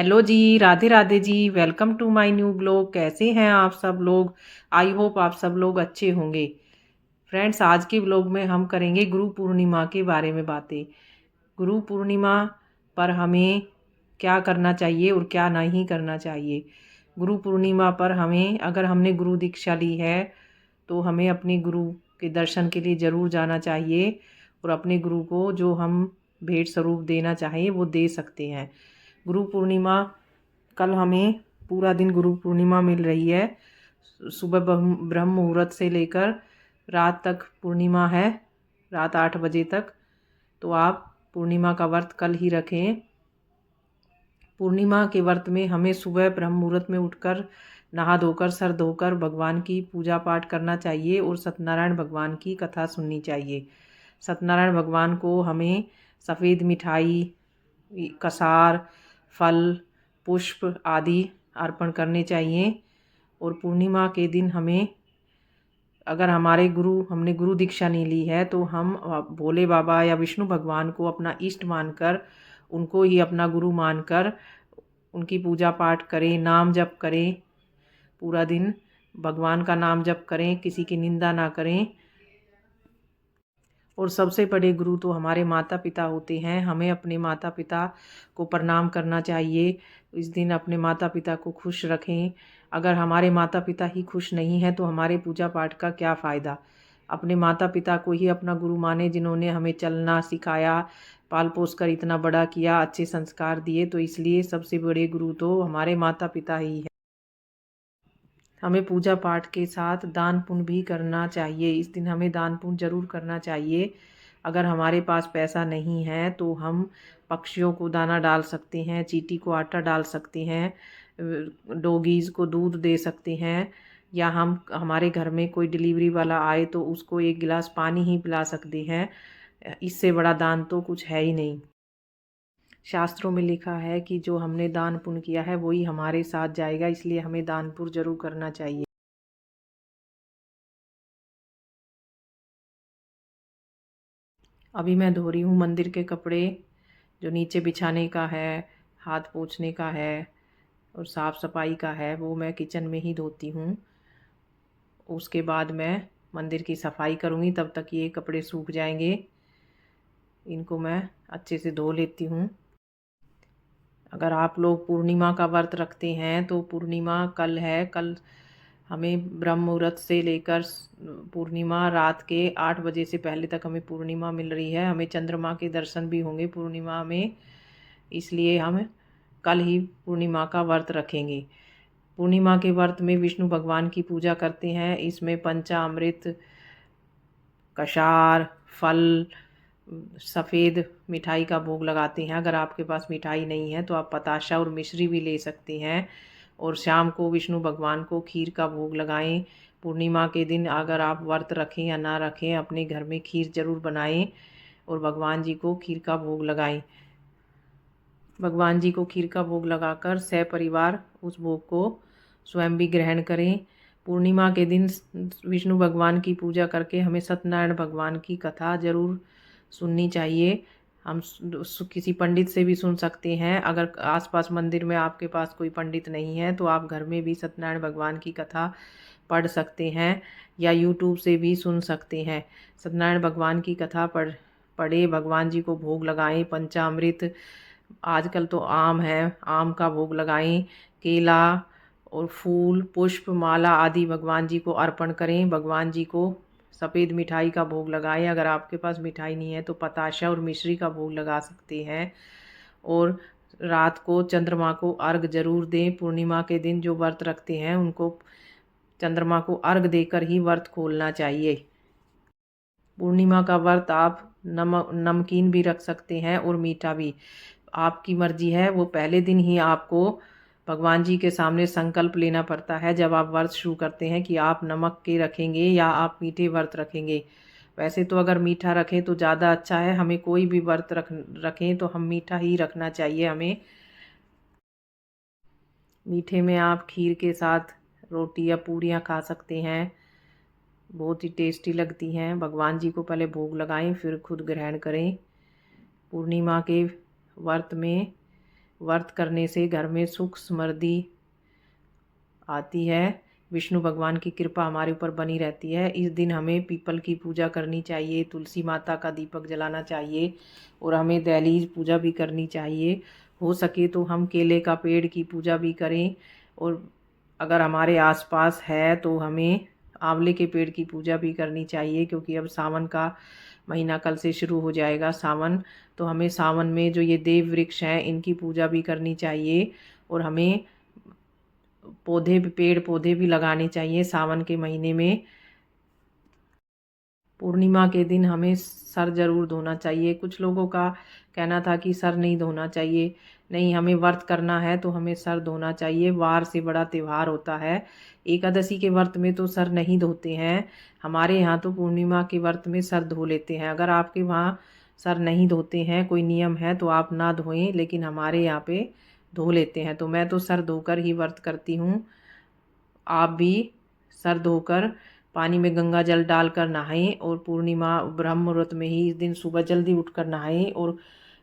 Hello जी, राधे राधे जी। Welcome to my new blog. कैसे हैं आप सब लोग? आई होप आप सब लोग अच्छे होंगे। फ्रेंड्स, आज के ब्लॉग में हम करेंगे गुरु पूर्णिमा के बारे में बातें। गुरु पूर्णिमा पर हमें क्या करना चाहिए और क्या नहीं करना चाहिए। गुरु पूर्णिमा पर हमें, अगर हमने गुरु दीक्षा ली है तो हमें अपने गुरु के दर्शन के लिए ज़रूर जाना चाहिए और अपने गुरु को जो हम भेंट स्वरूप देना चाहें वो दे सकते हैं। गुरु पूर्णिमा कल हमें पूरा दिन गुरु पूर्णिमा मिल रही है। सुबह ब्रह्म मुहूर्त से लेकर रात तक पूर्णिमा है, रात 8 बजे तक। तो आप पूर्णिमा का व्रत कल ही रखें। पूर्णिमा के व्रत में हमें सुबह ब्रह्म मुहूर्त में उठकर नहा धोकर सर धोकर भगवान की पूजा पाठ करना चाहिए और सत्यनारायण भगवान की कथा सुननी चाहिए। सत्यनारायण भगवान को हमें सफ़ेद मिठाई, कसार, फल, पुष्प आदि अर्पण करने चाहिए। और पूर्णिमा के दिन हमें, अगर हमने गुरु दीक्षा नहीं ली है तो हम भोले बाबा या विष्णु भगवान को अपना इष्ट मानकर, उनको ही अपना गुरु मानकर उनकी पूजा पाठ करें, नाम जप करें। पूरा दिन भगवान का नाम जप करें, किसी की निंदा ना करें। और सबसे बड़े गुरु तो हमारे माता पिता होते हैं। हमें अपने माता पिता को प्रणाम करना चाहिए। इस दिन अपने माता पिता को खुश रखें। अगर हमारे माता पिता ही खुश नहीं हैं तो हमारे पूजा पाठ का क्या फ़ायदा। अपने माता पिता को ही अपना गुरु माने, जिन्होंने हमें चलना सिखाया, पाल पोस कर इतना बड़ा किया, अच्छे संस्कार दिए। तो इसलिए सबसे बड़े गुरु तो हमारे माता पिता ही हैं। हमें पूजा पाठ के साथ दान पुण्य भी करना चाहिए। इस दिन हमें दान पुण्य जरूर करना चाहिए। अगर हमारे पास पैसा नहीं है तो हम पक्षियों को दाना डाल सकते हैं, चींटी को आटा डाल सकते हैं, डॉगीज़ को दूध दे सकते हैं, या हमारे घर में कोई डिलीवरी वाला आए तो उसको एक गिलास पानी ही पिला सकते हैं। इससे बड़ा दान तो कुछ है ही नहीं। शास्त्रों में लिखा है कि जो हमने दान पुण्य किया है वही हमारे साथ जाएगा, इसलिए हमें दान पुण्य जरूर करना चाहिए। अभी मैं धो रही हूँ मंदिर के कपड़े, जो नीचे बिछाने का है, हाथ पोंछने का है और साफ़ सफाई का है, वो मैं किचन में ही धोती हूँ। उसके बाद मैं मंदिर की सफाई करूँगी, तब तक ये कपड़े सूख जाएंगे। इनको मैं अच्छे से धो लेती हूँ। अगर आप लोग पूर्णिमा का व्रत रखते हैं तो पूर्णिमा कल है। कल हमें ब्रह्म मुहूर्त से लेकर पूर्णिमा रात के 8 बजे से पहले तक हमें पूर्णिमा मिल रही है। हमें चंद्रमा के दर्शन भी होंगे पूर्णिमा में, इसलिए हम कल ही पूर्णिमा का व्रत रखेंगे। पूर्णिमा के व्रत में विष्णु भगवान की पूजा करते हैं। इसमें पंचामृत, कषार, फल, सफ़ेद मिठाई का भोग लगाते हैं। अगर आपके पास मिठाई नहीं है तो आप बताशा और मिश्री भी ले सकते हैं। और शाम को विष्णु भगवान को खीर का भोग लगाएं। पूर्णिमा के दिन अगर आप व्रत रखें या ना रखें, अपने घर में खीर ज़रूर बनाएं और भगवान जी को खीर का भोग लगाएं। भगवान जी को खीर का भोग लगाकर सपरिवार उस भोग को स्वयं भी ग्रहण करें। पूर्णिमा के दिन विष्णु भगवान की पूजा करके हमें सत्यनारायण भगवान की कथा ज़रूर सुननी चाहिए। हम किसी पंडित से भी सुन सकते हैं। अगर आसपास मंदिर में आपके पास कोई पंडित नहीं है तो आप घर में भी सत्यनारायण भगवान की कथा पढ़ सकते हैं या यूट्यूब से भी सुन सकते हैं। सत्यनारायण भगवान की कथा पढ़े, भगवान जी को भोग लगाएं। पंचामृत, आजकल तो आम है, आम का भोग लगाएं। केला और फूल, पुष्प, माला आदि भगवान जी को अर्पण करें। भगवान जी को सफ़ेद मिठाई का भोग लगाएं। अगर आपके पास मिठाई नहीं है तो पताशा और मिश्री का भोग लगा सकते हैं। और रात को चंद्रमा को अर्घ जरूर दें। पूर्णिमा के दिन जो व्रत रखते हैं उनको चंद्रमा को अर्घ देकर ही व्रत खोलना चाहिए। पूर्णिमा का व्रत आप नमकीन भी रख सकते हैं और मीठा भी, आपकी मर्जी है। वो पहले दिन ही आपको भगवान जी के सामने संकल्प लेना पड़ता है जब आप व्रत शुरू करते हैं कि आप नमक के रखेंगे या आप मीठे व्रत रखेंगे। वैसे तो अगर मीठा रखें तो ज़्यादा अच्छा है। हमें कोई भी व्रत रखें तो हम मीठा ही रखना चाहिए हमें। मीठे में आप खीर के साथ रोटी या पूरियाँ खा सकते हैं, बहुत ही टेस्टी लगती हैं। भगवान जी को पहले भोग लगाएं, फिर खुद ग्रहण करें। पूर्णिमा के व्रत में व्रत करने से घर में सुख समृद्धि आती है, विष्णु भगवान की कृपा हमारे ऊपर बनी रहती है। इस दिन हमें पीपल की पूजा करनी चाहिए, तुलसी माता का दीपक जलाना चाहिए और हमें दहलीज पूजा भी करनी चाहिए। हो सके तो हम केले का पेड़ की पूजा भी करें, और अगर हमारे आसपास है तो हमें आंवले के पेड़ की पूजा भी करनी चाहिए, क्योंकि अब सावन का महीना कल से शुरू हो जाएगा सावन। तो हमें सावन में जो ये देव वृक्ष हैं इनकी पूजा भी करनी चाहिए, और हमें पेड़ पौधे भी लगाने चाहिए सावन के महीने में। पूर्णिमा के दिन हमें सर जरूर धोना चाहिए। कुछ लोगों का कहना था कि सर नहीं धोना चाहिए। नहीं, हमें व्रत करना है तो हमें सर धोना चाहिए। वार से बड़ा त्यौहार होता है। एकादशी के व्रत में तो सर नहीं धोते हैं, हमारे यहाँ तो पूर्णिमा के व्रत में सर धो लेते हैं। अगर आपके वहाँ सर नहीं धोते हैं, कोई नियम है तो आप ना धोएं, लेकिन हमारे यहाँ पे धो लेते हैं। तो मैं तो सर धोकर ही व्रत करती हूँ। आप भी सर धोकर पानी में गंगा जल डालकर नहाएं, और पूर्णिमा ब्रह्म मुहूर्त में ही इस दिन सुबह जल्दी उठकर नहाएं और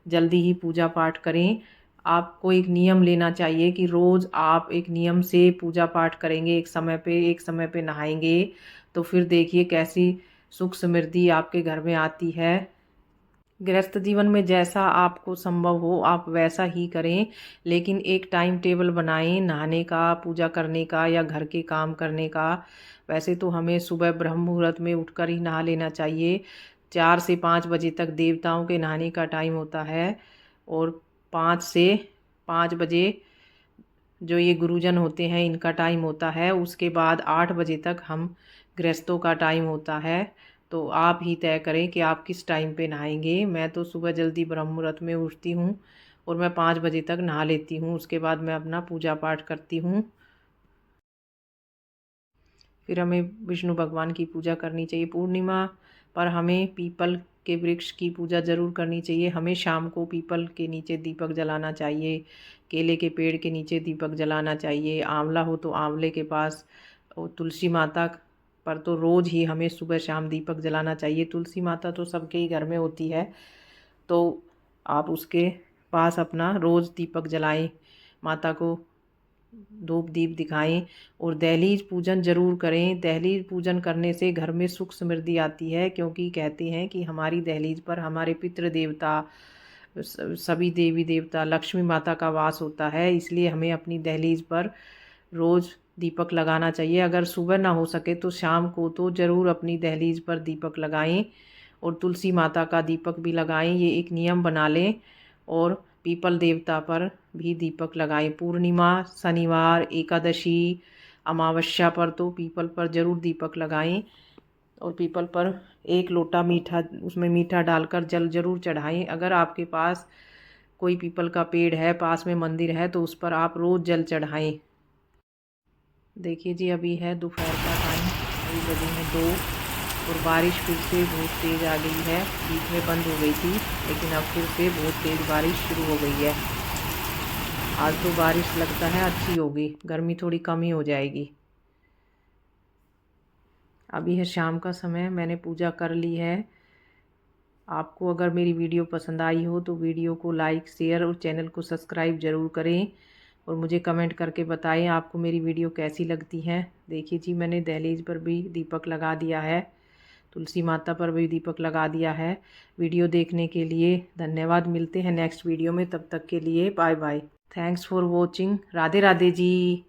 जल्दी ही पूजा पाठ करें। आपको एक नियम लेना चाहिए कि रोज़ आप एक नियम से पूजा पाठ करेंगे, एक समय पे नहाएंगे, तो फिर देखिए कैसी सुख समृद्धि आपके घर में आती है। गृहस्थ जीवन में जैसा आपको संभव हो आप वैसा ही करें, लेकिन एक टाइम टेबल बनाएं नहाने का, पूजा करने का या घर के काम करने का। वैसे तो हमें सुबह ब्रह्म मुहूर्त में उठकर ही नहा लेना चाहिए। 4 से 5 बजे तक देवताओं के नहाने का टाइम होता है, और 5 से 5 बजे जो ये गुरुजन होते हैं इनका टाइम होता है। उसके बाद 8 बजे तक हम गृहस्थों का टाइम होता है। तो आप ही तय करें कि आप किस टाइम पे नहाएंगे। मैं तो सुबह जल्दी ब्रह्म मुहूर्त में उठती हूँ और मैं 5 बजे तक नहा लेती हूँ। उसके बाद मैं अपना पूजा पाठ करती हूँ। फिर हमें विष्णु भगवान की पूजा करनी चाहिए। पूर्णिमा पर हमें पीपल के वृक्ष की पूजा ज़रूर करनी चाहिए। हमें शाम को पीपल के नीचे दीपक जलाना चाहिए, केले के पेड़ के नीचे दीपक जलाना चाहिए। आंवला हो तो आंवले के पास, और तुलसी माता पर तो रोज़ ही हमें सुबह शाम दीपक जलाना चाहिए। तुलसी माता तो सबके ही घर में होती है, तो आप उसके पास अपना रोज़ दीपक जलाएं, माता को धूप दीप दिखाएं, और दहलीज पूजन जरूर करें। दहलीज पूजन करने से घर में सुख समृद्धि आती है, क्योंकि कहते हैं कि हमारी दहलीज पर हमारे पितृ देवता, सभी देवी देवता, लक्ष्मी माता का वास होता है। इसलिए हमें अपनी दहलीज पर रोज़ दीपक लगाना चाहिए। अगर सुबह ना हो सके तो शाम को तो ज़रूर अपनी दहलीज पर दीपक लगाएं, और तुलसी माता का दीपक भी लगाएं। ये एक नियम बना लें, और पीपल देवता पर भी दीपक लगाएं। पूर्णिमा, शनिवार, एकादशी, अमावस्या पर तो पीपल पर ज़रूर दीपक लगाएं, और पीपल पर 1 लोटा मीठा, उसमें मीठा डालकर जल ज़रूर चढ़ाएं। अगर आपके पास कोई पीपल का पेड़ है, पास में मंदिर है, तो उस पर आप रोज़ जल चढ़ाएं। देखिए जी, अभी है दोपहर का टाइम, अभी बजे हैं 2, और बारिश फिर से बहुत तेज़ आ गई है। बीच में बंद हो गई थी, लेकिन अब फिर से बहुत तेज़ बारिश शुरू हो गई है। आज तो बारिश लगता है अच्छी होगी, गर्मी थोड़ी कम ही हो जाएगी। अभी है शाम का समय, मैंने पूजा कर ली है। आपको अगर मेरी वीडियो पसंद आई हो तो वीडियो को लाइक, शेयर और चैनल को सब्सक्राइब ज़रूर करें, और मुझे कमेंट करके बताएं आपको मेरी वीडियो कैसी लगती है। देखिए जी, मैंने दहलीज पर भी दीपक लगा दिया है, तुलसी माता पर भी दीपक लगा दिया है। वीडियो देखने के लिए धन्यवाद। मिलते हैं नेक्स्ट वीडियो में, तब तक के लिए bye bye. Thanks for watching. Radhe Radhe ji.